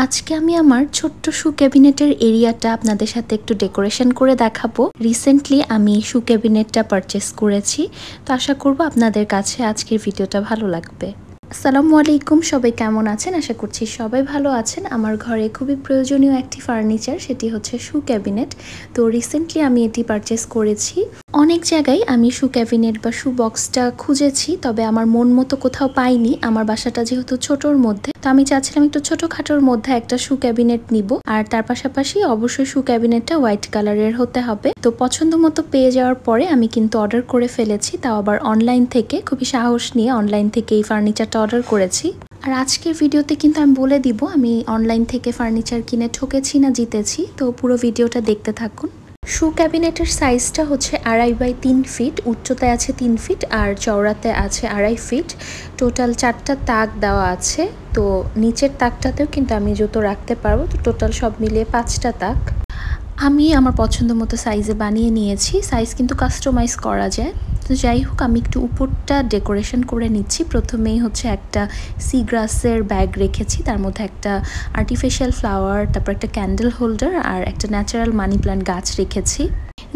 আজকে আমি আমার ছোট্ট শু ক্যাবিনেটের এরিয়াটা আপনাদের সাথে একটু ডেকোরেশন করে দেখাবো। রিসেন্টলি আমি শু ক্যাবিনেটটা পারচেস করেছি, তো আশা করব আপনাদের কাছে আজকের ভিডিওটা ভালো লাগবে। আসসালামু আলাইকুম, সবাই কেমন আছেন? আশা করছি সবাই ভালো আছেন। আমার ঘরে খুবই প্রয়োজনীয় একটি ফার্নিচার, সেটি হচ্ছে শু ক্যাবিনেট। তো রিসেন্টলি আমি এটি পারচেস করেছি। অনেক জায়গায় আমি শু ক্যাবিনেট বা শু বক্সটা খুঁজেছি, তবে আমার মন মতো কোথাও পাইনি। আমার বাসাটা যেহেতু ছোটোর মধ্যে, তো আমি চাচ্ছিলাম একটু ছোটোখাটোর মধ্যে একটা শু ক্যাবিনেট নিব, আর তার পাশাপাশি অবশ্যই শু ক্যাবিনেটটা হোয়াইট কালারের হতে হবে। তো পছন্দ মতো পেয়ে যাওয়ার পরে আমি কিন্তু অর্ডার করে ফেলেছি, তাও আবার অনলাইন থেকে। খুবই সাহস নিয়ে অনলাইন থেকে এই ফার্নিচারটা অর্ডার করেছি। আর আজকের ভিডিওতে কিন্তু আমি বলে দিব আমি অনলাইন থেকে ফার্নিচার কিনে ঠকেছি না জিতেছি। তো পুরো ভিডিওটা দেখতে থাকুন। শু ক্যাবিনেটের সাইজটা হচ্ছে 2.5 বাই 3 ফিট, উচ্চতায় আছে 3 ফিট আর চওড়াতে আছে 2.5 ফিট। টোটাল 4টা তাক দেওয়া আছে। তো নিচের তাকটাতেও কিন্তু আমি জুতো রাখতে পারবো। তো টোটাল সব মিলিয়ে 5টা তাক আমি আমার পছন্দ মতো সাইজে বানিয়ে নিয়েছি। সাইজ কিন্তু কাস্টমাইজ করা যায়। তো যাই হোক, আমি একটু উপরটা ডেকোরেশন করে নিচ্ছি। প্রথমেই হচ্ছে একটা সি গ্রাসের ব্যাগ রেখেছি, তার মধ্যে একটা আর্টিফিশিয়াল ফ্লাওয়ার, তারপর একটা ক্যান্ডেল হোল্ডার আর একটা ন্যাচারাল মানি প্ল্যান্ট গাছ রেখেছি।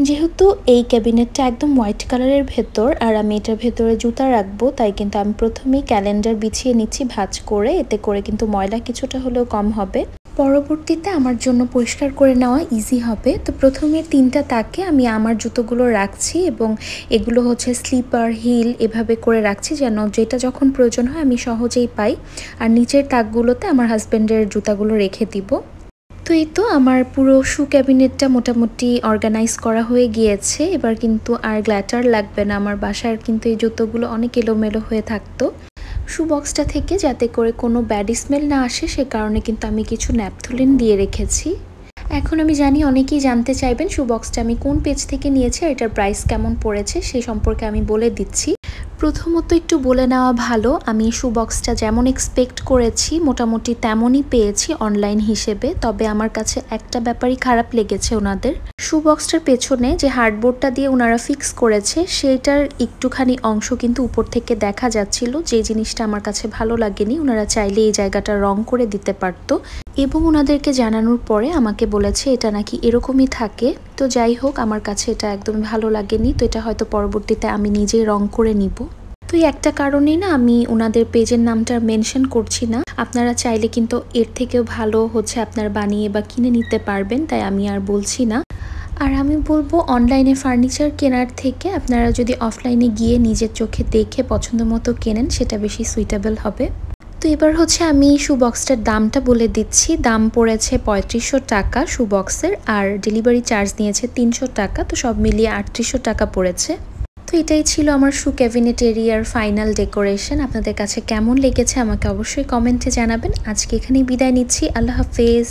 যেহেতু এই ক্যাবিনেটটা একদম হোয়াইট কালারের ভেতর আর আমি এটার ভেতরে জুতা রাখবো, তাই কিন্তু আমি প্রথমেই ক্যালেন্ডার বিছিয়ে নিচ্ছি ভাঁজ করে। এতে করে কিন্তু ময়লা কিছুটা হলেও কম হবে, পরবর্তীতে আমার জন্য পরিষ্কার করে নেওয়া ইজি হবে। তো প্রথমে 3টা তাকে আমি আমার জুতোগুলো রাখছি এবং এগুলো হচ্ছে স্লিপার, হিল এভাবে করে রাখছি, যেন যেটা যখন প্রয়োজন হয় আমি সহজেই পাই। আর নিচের তাকগুলোতে আমার হাজব্যান্ডের জুতাগুলো রেখে দিব। তো এই তো আমার পুরো শু ক্যাবিনেটটা মোটামুটি অর্গানাইজ করা হয়ে গিয়েছে। এবার কিন্তু আর গ্ল্যাটার লাগবে না। আমার বাসার কিন্তু এই জুতোগুলো অনেক এলোমেলো হয়ে থাকতো। শু বক্সটা থেকে যাতে করে কোনো ব্যাড স্মেল না আসে, সে কারণে কিন্তু আমি কিছু ন্যাপথলিন দিয়ে রেখেছি। এখন আমি জানি অনেকেই জানতে চাইবেন শু বক্সটা আমি কোন পেজ থেকে নিয়েছি আর এটার প্রাইস কেমন পড়েছে, সেই সম্পর্কে আমি বলে দিচ্ছি। প্রথমত একটু বলে নেওয়া ভালো, আমি শু বক্সটা যেমন এক্সপেক্ট করেছি মোটামুটি তেমনই পেয়েছি অনলাইন হিসেবে। তবে আমার কাছে একটা ব্যাপারই খারাপ লেগেছে, ওনাদের শু বক্সটার পেছনে যে হার্ডবোর্ডটা দিয়ে ওনারা ফিক্স করেছে সেইটার একটুখানি অংশ কিন্তু উপর থেকে দেখা যাচ্ছিল, যে জিনিসটা আমার কাছে ভালো লাগেনি। ওনারা চাইলে এই জায়গাটা রং করে দিতে পারতো, এবং ওনাদেরকে জানানোর পরে আমাকে বলেছে এটা নাকি এরকমই থাকে। তো যাই হোক, আমার কাছে এটা একদমই ভালো লাগেনি। তো এটা হয়তো পরবর্তীতে আমি নিজেই রং করে নিব। তো এই একটা কারণেই না আমি ওনাদের পেজের নামটা মেনশন করছি না। আপনারা চাইলে কিন্তু এর থেকেও ভালো হচ্ছে আপনারা বানিয়ে বা কিনে নিতে পারবেন, তাই আমি আর বলছি না। আর আমি বলবো অনলাইনে ফার্নিচার কেনার থেকে আপনারা যদি অফলাইনে গিয়ে নিজের চোখে দেখে পছন্দ মতো কেনেন, সেটা বেশি সুইটেবল হবে। তো এবার হচ্ছে আমি শু বক্সটার দামটা বলে দিচ্ছি। দাম পড়েছে 3500 টাকা শু বক্সের, আর ডেলিভারি চার্জ নিয়েছে 300 টাকা। তো সব মিলিয়ে 3800 টাকা পড়েছে। তো এটাই ছিল আমার শু ক্যাবিনেট এরিয়ার ফাইনাল ডেকোরেশন। আপনাদের কাছে কেমন লেগেছে আমাকে অবশ্যই কমেন্টে জানাবেন। আজকে এখানেই বিদায় নিচ্ছি। আল্লাহ হাফেজ।